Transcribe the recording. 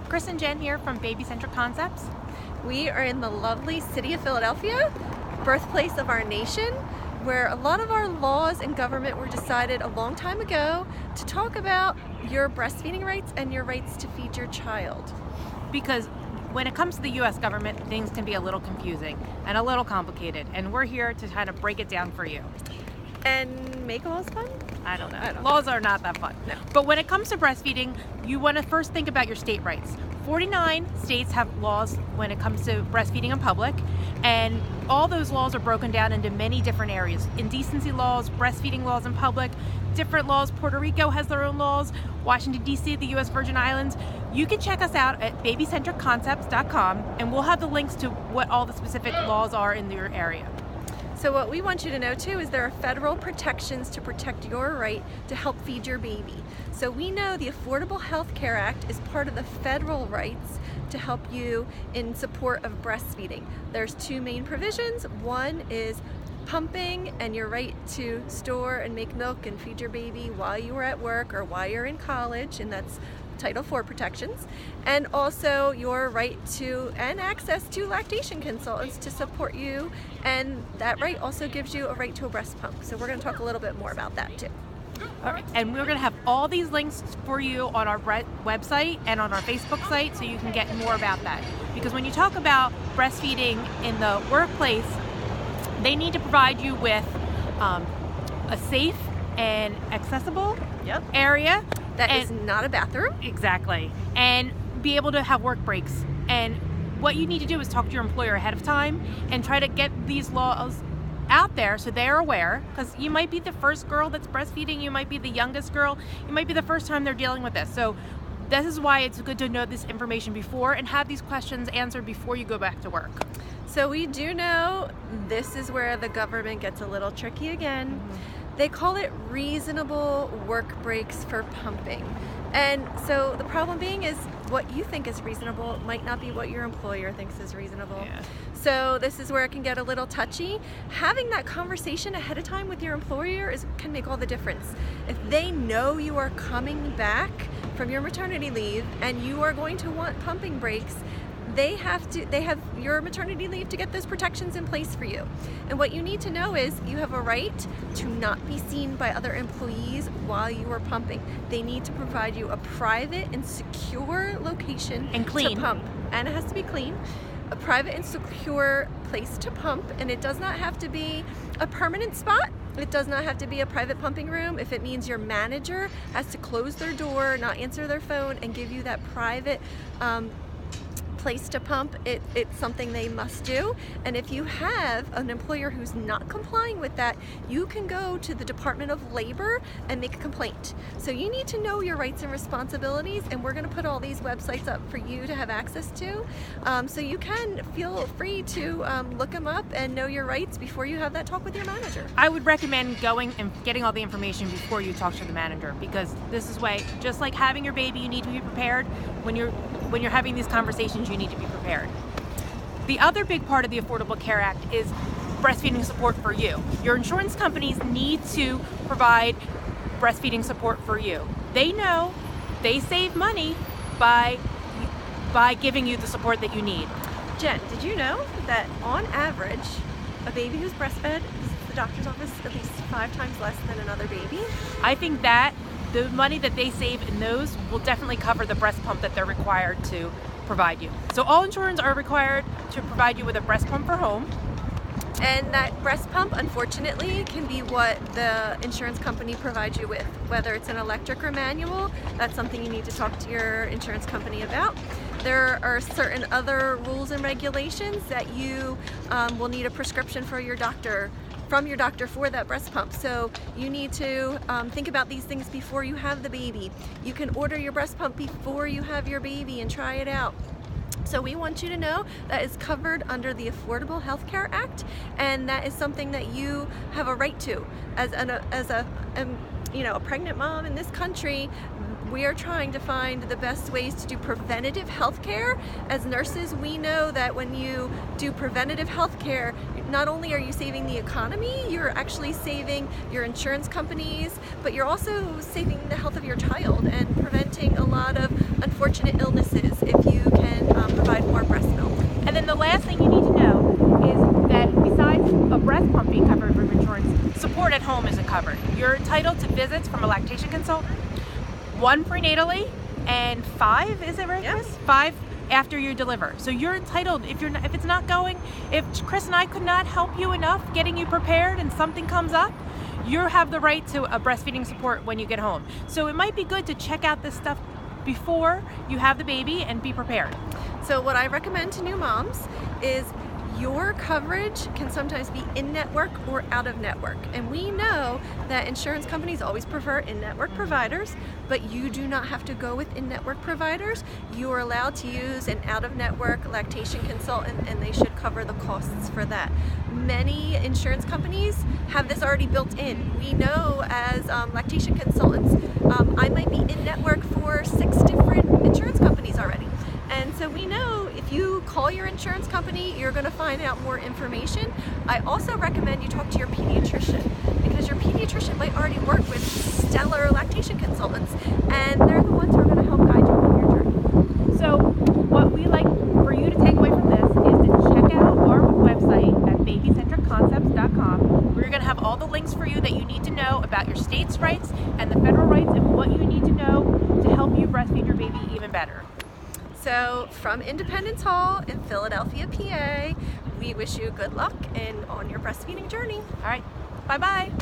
Chris and Jen here from Baby-Centric Concepts. We are in the lovely city of Philadelphia, birthplace of our nation, where a lot of our laws and government were decided a long time ago to talk about your breastfeeding rights and your rights to feed your child. Because when it comes to the U.S. government, things can be a little confusing and a little complicated, and we're here to kind of break it down for you. And make laws fun? I don't know. Laws are not that fun. No. But when it comes to breastfeeding, you want to first think about your state rights. 49 states have laws when it comes to breastfeeding in public, and all those laws are broken down into many different areas. Indecency laws, breastfeeding laws in public, different laws. Puerto Rico has their own laws, Washington, D.C., the U.S. Virgin Islands. You can check us out at babycentricconcepts.com, and we'll have the links to what all the specific laws are in your area. So what we want you to know too is there are federal protections to protect your right to help feed your baby. So we know the Affordable Health Care Act is part of the federal rights to help you in support of breastfeeding. There's two main provisions. One is pumping and your right to store and make milk and feed your baby while you are at work or while you're in college, and that's Title IV protections, and also your right to and access to lactation consultants to support you, and that right also gives you a right to a breast pump. So we're going to talk a little bit more about that too. All right. And we're going to have all these links for you on our website and on our Facebook site so you can get more about that. Because when you talk about breastfeeding in the workplace, they need to provide you with a safe and accessible area. That is not a bathroom. Exactly. And be able to have work breaks. And what you need to do is talk to your employer ahead of time and try to get these laws out there so they're aware, because you might be the first girl that's breastfeeding, you might be the youngest girl, you might be the first time they're dealing with this. So this is why it's good to know this information before and have these questions answered before you go back to work. So we do know this is where the government gets a little tricky again. They call it reasonable work breaks for pumping. And so the problem being is what you think is reasonable might not be what your employer thinks is reasonable. Yeah. So this is where it can get a little touchy. Having that conversation ahead of time with your employer can make all the difference. If they know you are coming back from your maternity leave and you are going to want pumping breaks, they have your maternity leave to get those protections in place for you. And what you need to know is you have a right to not be seen by other employees while you are pumping. They need to provide you a private and secure location and clean to pump. And it has to be clean. A private and secure place to pump, and it does not have to be a permanent spot. It does not have to be a private pumping room. If it means your manager has to close their door, not answer their phone, and give you that private place to pump, it's something they must do. And if you have an employer who's not complying with that, you can go to the Department of Labor and make a complaint. So you need to know your rights and responsibilities, and we're going to put all these websites up for you to have access to, so you can feel free to look them up and know your rights before you have that talk with your manager. I would recommend going and getting all the information before you talk to the manager, because this is why, just like having your baby, you need to be prepared. When you're having these conversations, you need to be prepared. The other big part of the Affordable Care Act is breastfeeding support for you. Your insurance companies need to provide breastfeeding support for you. They know they save money by giving you the support that you need. Jen, did you know that on average, a baby who's breastfed visits the doctor's office at least 5 times less than another baby? I think that the money that they save in those will definitely cover the breast pump that they're required to provide you. So all insurance are required to provide you with a breast pump for home. And that breast pump, unfortunately, can be what the insurance company provides you with. Whether it's an electric or manual, that's something you need to talk to your insurance company about. There are certain other rules and regulations that you will need a prescription from your doctor for that breast pump. So you need to think about these things before you have the baby. You can order your breast pump before you have your baby and try it out. So we want you to know that is covered under the Affordable Health Care Act, and that is something that you have a right to. As a pregnant mom in this country, we are trying to find the best ways to do preventative health care. As nurses, we know that when you do preventative health care, not only are you saving the economy, you're actually saving your insurance companies, but you're also saving the health of your child and preventing a lot of unfortunate illnesses. If And the last thing you need to know is that besides a breast pump being covered from insurance, support at home isn't covered. You're entitled to visits from a lactation consultant, 1 prenatally, and 5, is it right, Yep. Chris? 5 after you deliver. So you're entitled, if it's not going, if Chris and I could not help you enough getting you prepared and something comes up, you have the right to a breastfeeding support when you get home. So it might be good to check out this stuff before you have the baby and be prepared. So what I recommend to new moms is your coverage can sometimes be in-network or out-of-network. And we know that insurance companies always prefer in-network providers, but you do not have to go with in-network providers. You are allowed to use an out-of-network lactation consultant, and they should cover the costs for that. Many insurance companies have this already built in. We know as lactation consultants, I might be in-network for 6 different insurance companies already. And so we know if you call your insurance company, you're going to find out more information. I also recommend you talk to your pediatrician, because your pediatrician might already work with stellar lactation consultants, and they're the ones who are going to help guide you on your journey. So what we like for you to take away from this is to check out our website at babycentricconcepts.com. We're going to have all the links for you that you need to know about your state's rights and the federal rights and what you need to know to help you breastfeed your baby even better. So from Independence Hall in Philadelphia, PA, we wish you good luck on your breastfeeding journey. All right, bye-bye.